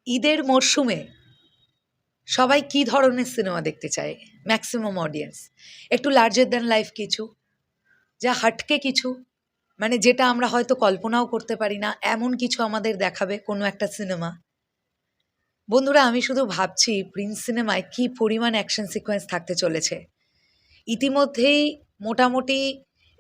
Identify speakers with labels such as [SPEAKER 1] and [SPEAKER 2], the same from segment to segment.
[SPEAKER 1] ঈদের মরশুমে সবাই কী ধরনের সিনেমা দেখতে চায়? ম্যাক্সিমাম অডিয়েন্স একটু লার্জার দ্যান লাইফ কিছু, যা হাটকে কিছু, মানে যেটা আমরা হয়তো কল্পনাও করতে পারি না, এমন কিছু আমাদের দেখাবে কোনো একটা সিনেমা। বন্ধুরা, আমি শুধু ভাবছি প্রিন্স সিনেমায় কী পরিমাণ অ্যাকশন সিকোয়েন্স থাকতে চলেছে। ইতিমধ্যেই মোটামুটি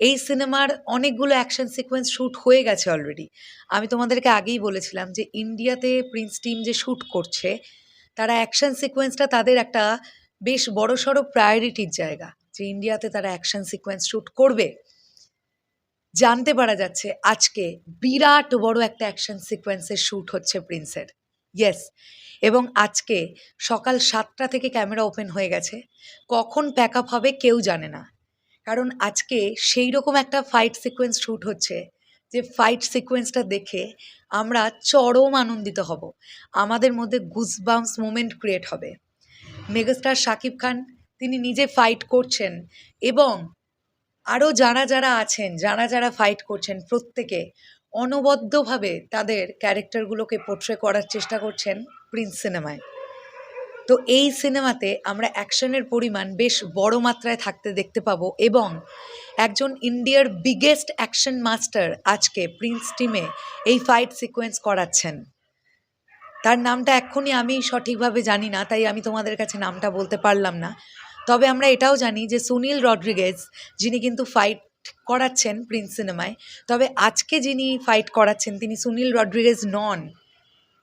[SPEAKER 1] এই সিনেমার অনেকগুলো অ্যাকশন সিকোয়েন্স শ্যুট হয়ে গেছে অলরেডি। আমি তোমাদেরকে আগেই বলেছিলাম যে ইন্ডিয়াতে প্রিন্স টিম যে শ্যুট করছে, তারা অ্যাকশন সিকোয়েন্সটা তাদের একটা বেশ বড়সড় প্রায়োরিটির জায়গা, যে ইন্ডিয়াতে তারা অ্যাকশন সিকোয়েন্স শ্যুট করবে। জানতে পারা যাচ্ছে আজকে বিরাট বড় একটা অ্যাকশন সিকোয়েন্সের শ্যুট হচ্ছে প্রিন্সের। ইয়েস, এবং আজকে সকাল 7টা থেকে ক্যামেরা ওপেন হয়ে গেছে। কখন প্যাক আপ হবে কেউ জানে না, কারণ আজকে সেই রকম একটা ফাইট সিকোয়েন্স শ্যুট হচ্ছে যে ফাইট সিকোয়েন্সটা দেখে আমরা চরম আনন্দিত হব, আমাদের মধ্যে গুজবাম্পস মোমেন্ট ক্রিয়েট হবে। মেগাস্টার শাকিব খান তিনি নিজে ফাইট করছেন, এবং আরও যারা যারা আছেন, যারা যারা ফাইট করছেন, প্রত্যেকে অনবদ্যভাবে তাদের ক্যারেক্টারগুলোকে পোট্রে করার চেষ্টা করছেন প্রিন্স সিনেমায়। তো এই সিনেমাতে আমরা অ্যাকশনের পরিমাণ বেশ বড় মাত্রায় থাকতে দেখতে পাবো, এবং একজন ইন্ডিয়ার বিগেস্ট অ্যাকশন মাস্টার আজকে প্রিন্স টিমে এই ফাইট সিকোয়েন্স করাচ্ছেন। তার নামটা এক্ষুনি আমি সঠিকভাবে জানি না, তাই আমি তোমাদের কাছে নামটা বলতে পারলাম না। তবে আমরা এটাও জানি যে সুনীল রড্রিগেজ, যিনি কিন্তু ফাইট করাচ্ছেন প্রিন্স সিনেমায়, তবে আজকে যিনি ফাইট করাচ্ছেন তিনি সুনীল রড্রিগেজ নন।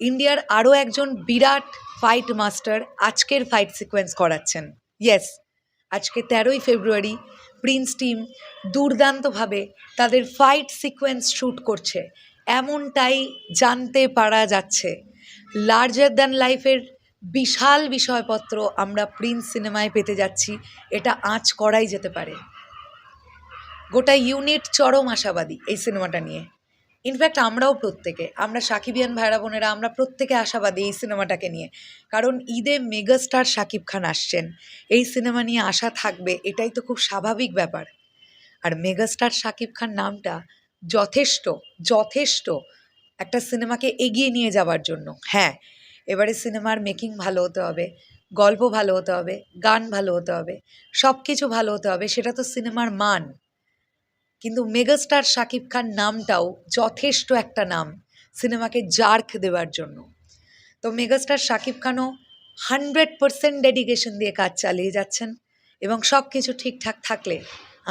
[SPEAKER 1] ইন্ডিয়ার আরও একজন বিরাট ফাইট মাস্টার আজকের ফাইট সিকোয়েন্স করাচ্ছেন। ইয়েস, আজকে 13ই ফেব্রুয়ারি প্রিন্স টিম দুর্দান্তভাবে তাদের ফাইট সিকোয়েন্স শ্যুট করছে, এমনটাই জানতে পারা যাচ্ছে। লার্জার দ্যান লাইফের বিশাল বিষয়পত্র আমরা প্রিন্স সিনেমায় পেতে যাচ্ছি, এটা আঁচ করাই যেতে পারে। গোটা ইউনিট চরম আশাবাদী এই সিনেমাটা নিয়ে। ইনফ্যাক্ট আমরাও প্রত্যেকে, আমরা সাকিবিয়ান ভাইরা বোনেরা, আমরা প্রত্যেকে আশাবাদী এই সিনেমাটাকে নিয়ে, কারণ ঈদে মেগাস্টার শাকিব খান আসছেন, এই সিনেমা নিয়ে আশা থাকবে, এটাই তো খুব স্বাভাবিক ব্যাপার। আর মেগাস্টার শাকিব খান নামটা যথেষ্ট যথেষ্ট একটা সিনেমাকে এগিয়ে নিয়ে যাওয়ার জন্য। হ্যাঁ, এবারে সিনেমার মেকিং ভালো হতে হবে, গল্প ভালো হতে হবে, গান ভালো হতে হবে, সব কিছু ভালো হতে হবে, সেটা তো সিনেমার মান। কিন্তু মেগাস্টার শাকিব খান নামটাও যথেষ্ট একটা নাম সিনেমাকে জার্ক দেওয়ার জন্য। তো মেগাস্টার শাকিব খানও 100% ডেডিকেশন দিয়ে কাজ চালিয়ে যাচ্ছেন, এবং সব কিছু ঠিকঠাক থাকলে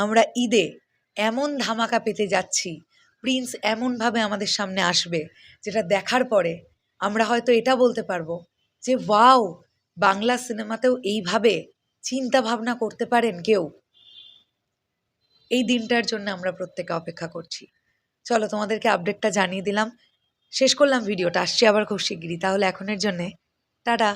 [SPEAKER 1] আমরা ঈদে এমন ধামাকা পেতে যাচ্ছি, প্রিন্স এমনভাবে আমাদের সামনে আসবে, যেটা দেখার পরে আমরা হয়তো এটা বলতে পারবো যে ওয়াও, বাংলা সিনেমাতেও এইভাবে চিন্তা ভাবনা করতে পারেন কেউ। এই দিনটার জন্য আমরা প্রত্যেকে অপেক্ষা করছি। চলো, তোমাদেরকে আপডেটটা জানিয়ে দিলাম, শেষ করলাম ভিডিওটা, আসছি আবার খুব শিগগিরই। তাহলে এখনের জন্যে টাটা।